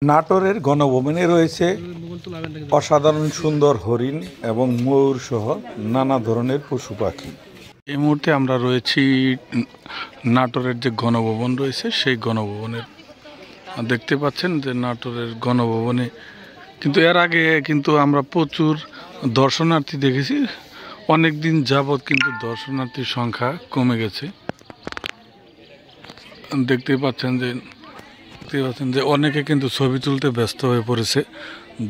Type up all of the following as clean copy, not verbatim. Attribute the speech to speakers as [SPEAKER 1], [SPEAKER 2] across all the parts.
[SPEAKER 1] নাটোরের গণভবনে রয়েছে অসাধারণ সুন্দর হরিণ এবং ময়ূর সহ নানা ধরনের পশু পাখি। এই মুহূর্তে আমরা রয়েছি নাটোরের যে গণভবন রয়েছে সেই গণভবনের। দেখতে পাচ্ছেন যে নাটোরের গণভবনে কিন্তু এর আগে কিন্তু আমরা প্রচুর দর্শনার্থী দেখেছি। অনেক দিন যাবৎ কিন্তু দর্শনার্থীর সংখ্যা কমে গেছে। দেখতে পাচ্ছেন যে অনেকে কিন্তু ছবি তুলতে ব্যস্ত হয়ে পড়েছে।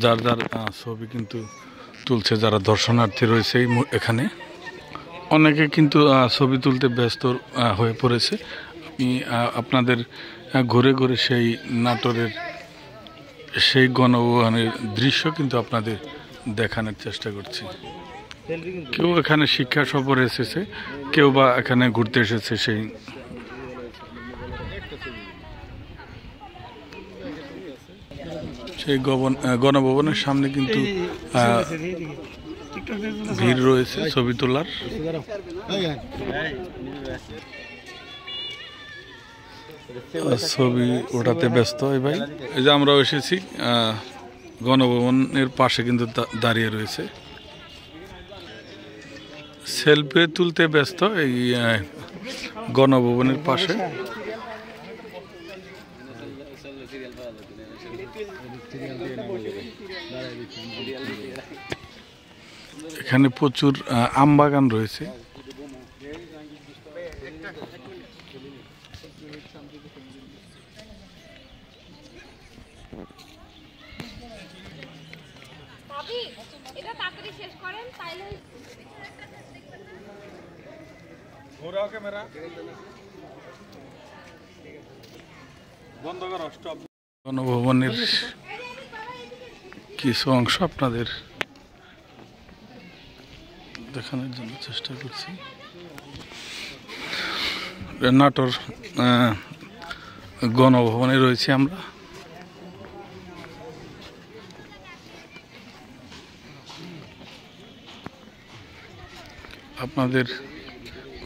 [SPEAKER 1] যার ছবি কিন্তু তুলছে যারা দর্শনার্থী রয়েছে এখানে। অনেকে কিন্তু ছবি তুলতে ব্যস্ত হয়ে পড়েছে। আমি আপনাদের ঘুরে ঘুরে সেই নাটোরের সেই গণভবনের দৃশ্য কিন্তু আপনাদের দেখানোর চেষ্টা করছি। কেউ এখানে শিক্ষা সফরে এসেছে, কেউ বা এখানে ঘুরতে এসেছে। সেই গণভবনের সামনে কিন্তু ভিড় রয়েছে ছবি তোলার। ছবি ওঠাতে ব্যস্ত এই ভাই। এই যে আমরাও এসেছি গণভবনের পাশে কিন্তু দাঁড়িয়ে রয়েছে, সেলফি তুলতে ব্যস্ত এই গণভবনের পাশে। এখানে প্রচুর আম বাগান রয়েছে। গণভবনের কিছু অংশ আপনাদের দেখানোর জন্য চেষ্টা করছি। নাটোর গণভবনে রয়েছি আমরা। আপনাদের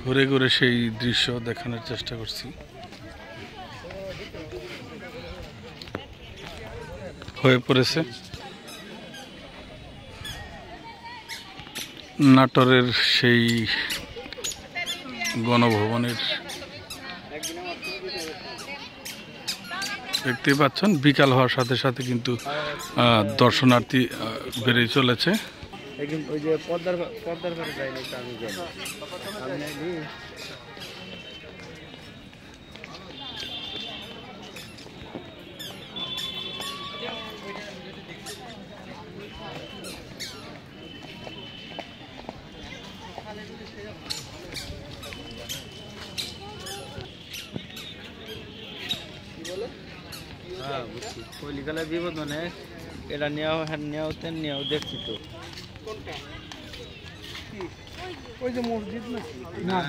[SPEAKER 1] ঘুরে ঘুরে সেই দৃশ্য দেখানোর চেষ্টা করছি। হয়ে পড়েছে নাটোরের সেই গণভবনের। দেখতে পাচ্ছেন বিকাল হওয়ার সাথে সাথে কিন্তু দর্শনার্থী বেড়ে চলেছে।
[SPEAKER 2] কলিকালের বিনোদনে এটা নেওয়া দেখছি তো। ওই যে মসজিদ না